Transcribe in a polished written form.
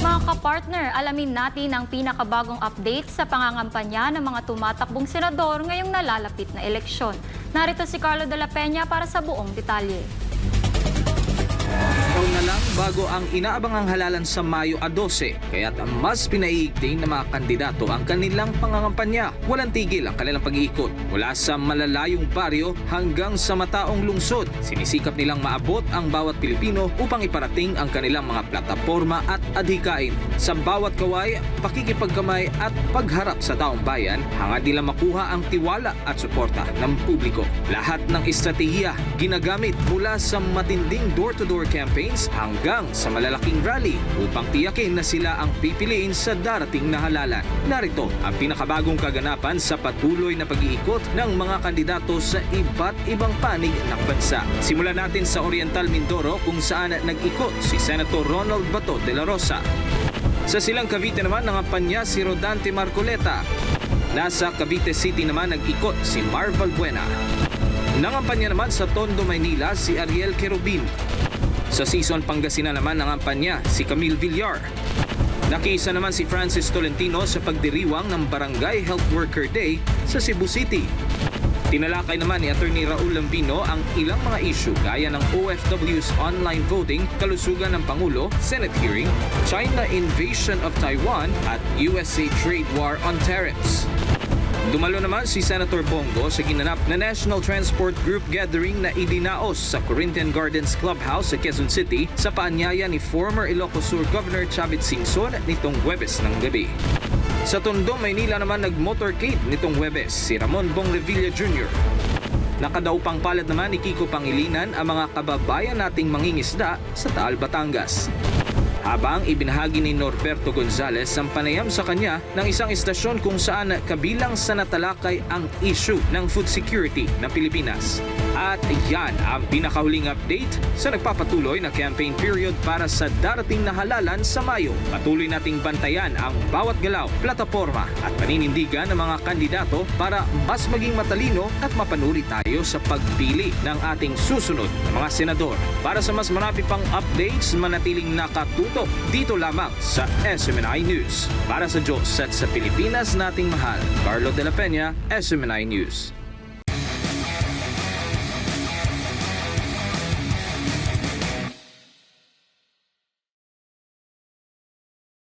Mga kapartner, alamin natin ang pinakabagong update sa pangangampanya ng mga tumatakbong senador ngayong nalalapit na eleksyon. Narito si Carlo de la Peña para sa buong detalye. Taon na lang bago ang inaabangang halalan sa Mayo 12, kaya't mas pinaiigting ng mga kandidato ang kanilang pangangampanya. Walang tigil ang kanilang pag-iikot mula sa malalayong baryo hanggang sa mataong lungsod. Sinisikap nilang maabot ang bawat Pilipino upang iparating ang kanilang mga plataporma at adhikain. Sa bawat kaway, pakikipagkamay at pagharap sa taong bayan, hangad nilang makuha ang tiwala at suporta ng publiko. Lahat ng estratehiya ginagamit mula sa matinding door-to-door campaigns hanggang sa malalaking rally upang tiyakin na sila ang pipiliin sa darating na halalan. Narito ang pinakabagong kaganapan sa patuloy na pag-iikot ng mga kandidato sa iba't ibang panig ng bansa. Simulan natin sa Oriental Mindoro kung saan nag-ikot si Senator Ronald Bato de la Rosa. Sa Silang Cavite naman nangampanya si Rodante Marcoleta. Nasa Cavite City naman nag-ikot si Mar Valbuena. Nangampanya naman sa Tondo, Maynila si Ariel Querubin. Sa Sison, Pangasinan naman nangampanya si Camille Villar. Nakiisa naman si Francis Tolentino sa pagdiriwang ng Barangay Health Worker Day sa Cebu City. Tinalakay naman ni Attorney Raul Lambino ang ilang mga issue gaya ng OFW's online voting, kalusugan ng Pangulo, Senate hearing, China invasion of Taiwan at USA trade war on tariffs. Dumalo naman si Senator Bongo sa ginanap na National Transport Group gathering na idinaos sa Corinthian Gardens Clubhouse sa Quezon City sa paanyaya ni former Ilocos Sur Governor Chavit Singson nitong Huwebes ng gabi. Sa Tondo, Maynila naman nag-motorcade nitong Huwebes si Ramon Bong Revilla Jr. Nakadaupang palad naman ni Kiko Pangilinan ang mga kababayan nating mangingisda sa Taal, Batangas. Habang ibinahagi ni Norberto Gonzales ang panayam sa kanya ng isang istasyon kung saan kabilang sa natalakay ang issue ng food security ng Pilipinas. At yan ang pinakahuling update sa nagpapatuloy na campaign period para sa darating na halalan sa Mayo. Patuloy nating bantayan ang bawat galaw, plataporma at paninindigan ng mga kandidato para mas maging matalino at mapanuri tayo sa pagpili ng ating susunod na mga senador. Para sa mas marami pang updates, manatiling nakatutok dito lamang sa SMNI News. Para sa Diyos at sa Pilipinas nating mahal, Carlo de la Peña, SMNI News.